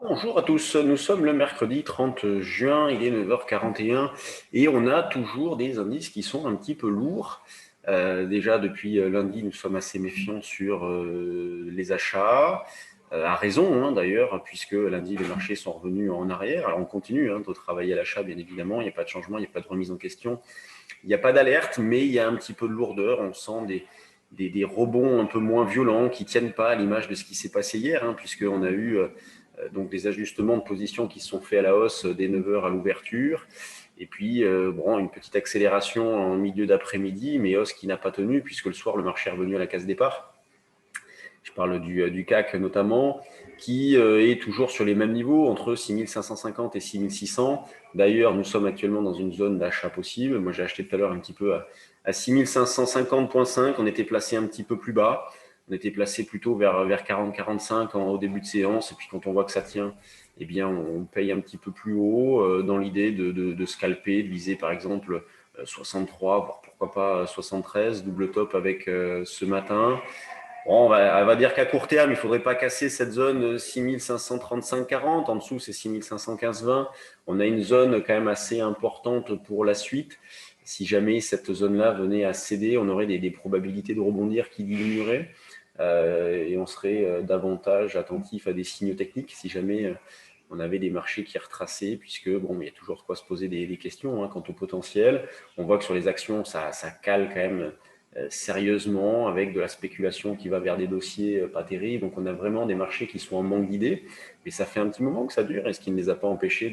Bonjour à tous, nous sommes le mercredi 30 juin, il est 9h41 et on a toujours des indices qui sont un petit peu lourds. Déjà depuis lundi, nous sommes assez méfiants sur les achats, à raison d'ailleurs, puisque lundi les marchés sont revenus en arrière. Alors on continue de travailler à l'achat bien évidemment, il n'y a pas de changement, il n'y a pas de remise en question, il n'y a pas d'alerte, mais il y a un petit peu de lourdeur, on sent des rebonds un peu moins violents qui ne tiennent pas à l'image de ce qui s'est passé hier, puisqu'on a eu donc des ajustements de position qui se sont faits à la hausse dès 9h à l'ouverture. Et puis, une petite accélération en milieu d'après-midi, mais hausse qui n'a pas tenu, puisque le soir, le marché est revenu à la case départ. Je parle du CAC notamment, qui est toujours sur les mêmes niveaux, entre 6550 et 6600. D'ailleurs, nous sommes actuellement dans une zone d'achat possible. Moi, j'ai acheté tout à l'heure un petit peu à 6550.5. On était placé un petit peu plus bas. On était placé plutôt vers 40-45 au début de séance. Et puis, quand on voit que ça tient, eh bien, on paye un petit peu plus haut dans l'idée de scalper, de viser par exemple 63, voire pourquoi pas 73, double top avec ce matin. Bon, on va dire qu'à court terme, il ne faudrait pas casser cette zone 6535-40. En dessous, c'est 6515-20. On a une zone quand même assez importante pour la suite. Si jamais cette zone-là venait à céder, on aurait des probabilités de rebondir qui diminueraient. Et on serait davantage attentif à des signaux techniques si jamais on avait des marchés qui retraçaient, puisque il y a toujours de quoi se poser des questions quant au potentiel. On voit que sur les actions, ça cale quand même sérieusement, avec de la spéculation qui va vers des dossiers pas terribles. Donc on a vraiment des marchés qui sont en manque d'idées, mais ça fait un petit moment que ça dure, et ce qui ne les a pas empêchés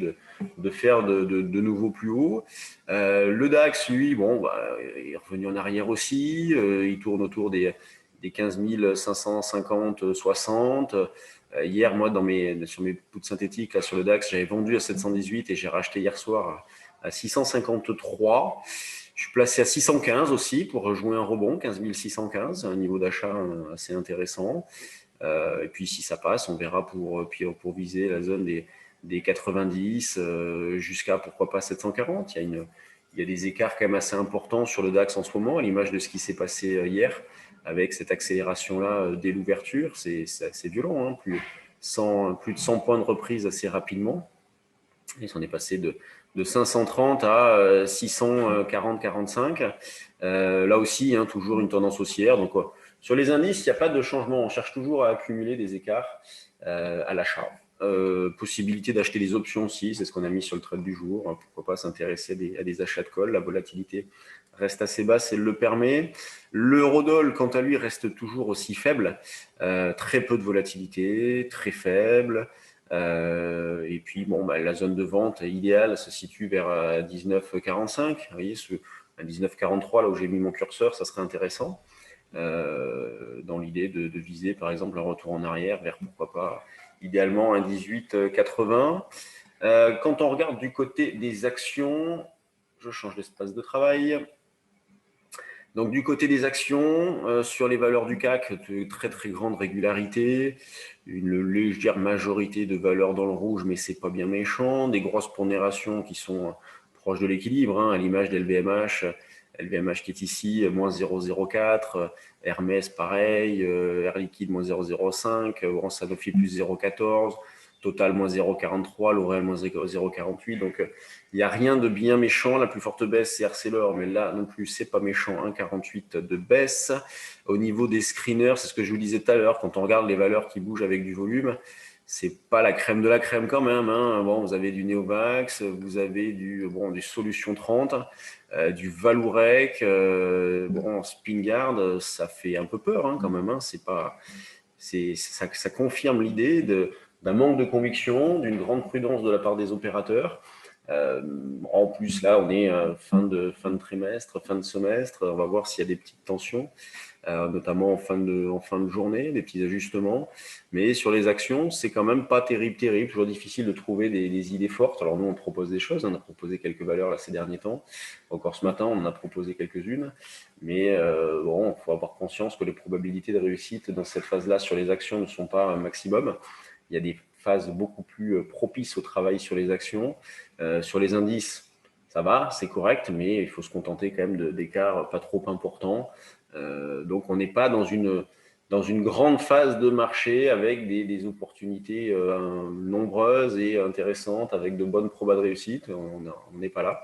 de faire de nouveaux plus hauts. Le DAX, lui, il est revenu en arrière aussi, il tourne autour des 15 550, 60. Hier, moi, sur mes puts synthétiques, là, sur le DAX, j'avais vendu à 718 et j'ai racheté hier soir à 653. Je suis placé à 615 aussi pour jouer un rebond, 15 615, un niveau d'achat assez intéressant. Et puis si ça passe, on verra pour viser la zone des 90 jusqu'à pourquoi pas 740. Il y a des écarts quand même assez importants sur le DAX en ce moment, à l'image de ce qui s'est passé hier, avec cette accélération-là dès l'ouverture. C'est assez violent, plus de 100 points de reprise assez rapidement. Ils s'en est passé de 530 à 640-45. Là aussi, toujours une tendance haussière. Donc, sur les indices, il n'y a pas de changement. On cherche toujours à accumuler des écarts à l'achat. Possibilité d'acheter des options aussi, c'est ce qu'on a mis sur le trade du jour. Pourquoi pas s'intéresser à des achats de call. La volatilité reste assez basse, elle le permet. L'eurodoll, quant à lui, reste toujours aussi faible. Très peu de volatilité, très faible. Et puis, la zone de vente idéale se situe vers 19,45. Vous voyez, à 19,43, là où j'ai mis mon curseur, ça serait intéressant. Dans l'idée de viser, par exemple, un retour en arrière vers, pourquoi pas, idéalement un 18,80. Quand on regarde du côté des actions, je change d'espace de travail. Donc, du côté des actions, sur les valeurs du CAC, de très très grande régularité, une légère majorité de valeurs dans le rouge, mais c'est pas bien méchant, des grosses pondérations qui sont proches de l'équilibre, à l'image d'LVMH, LVMH qui est ici, moins 0,04, Hermès pareil, Air Liquide moins 0,05, Orange Sanofi plus 0,14, Total moins 0,43, L'Oréal moins 0,48. Donc, il n'y a rien de bien méchant. La plus forte baisse, c'est Arcelor, mais là non plus, c'est pas méchant. 1,48 de baisse. Au niveau des screeners, c'est ce que je vous disais tout à l'heure, quand on regarde les valeurs qui bougent avec du volume, c'est pas la crème de la crème quand même. Vous avez du Neovax, vous avez des Solutions 30, du Valourec, Spingard, ça fait un peu peur quand même. Ça confirme l'idée d'un manque de conviction, d'une grande prudence de la part des opérateurs. En plus, là, on est fin de trimestre, fin de semestre. On va voir s'il y a des petites tensions, notamment en fin de journée, des petits ajustements. Mais sur les actions, c'est quand même pas terrible. Toujours difficile de trouver des idées fortes. Alors nous, on propose des choses. On a proposé quelques valeurs là ces derniers temps. Encore ce matin, on en a proposé quelques-unes. Mais il faut avoir conscience que les probabilités de réussite dans cette phase-là sur les actions ne sont pas un maximum. Il y a des phases beaucoup plus propices au travail sur les actions. Sur les indices, ça va, c'est correct, mais il faut se contenter quand même d'écarts pas trop importants. Donc on n'est pas dans une dans une grande phase de marché avec des opportunités nombreuses et intéressantes, avec de bonnes probas de réussite. On n'est pas là.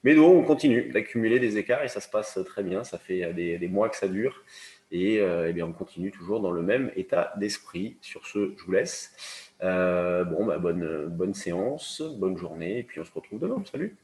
Mais nous, on continue d'accumuler des écarts et ça se passe très bien. Ça fait des mois que ça dure. Et, eh bien, on continue toujours dans le même état d'esprit. Sur ce, je vous laisse. Bonne séance, bonne journée. Et puis, on se retrouve demain. Salut!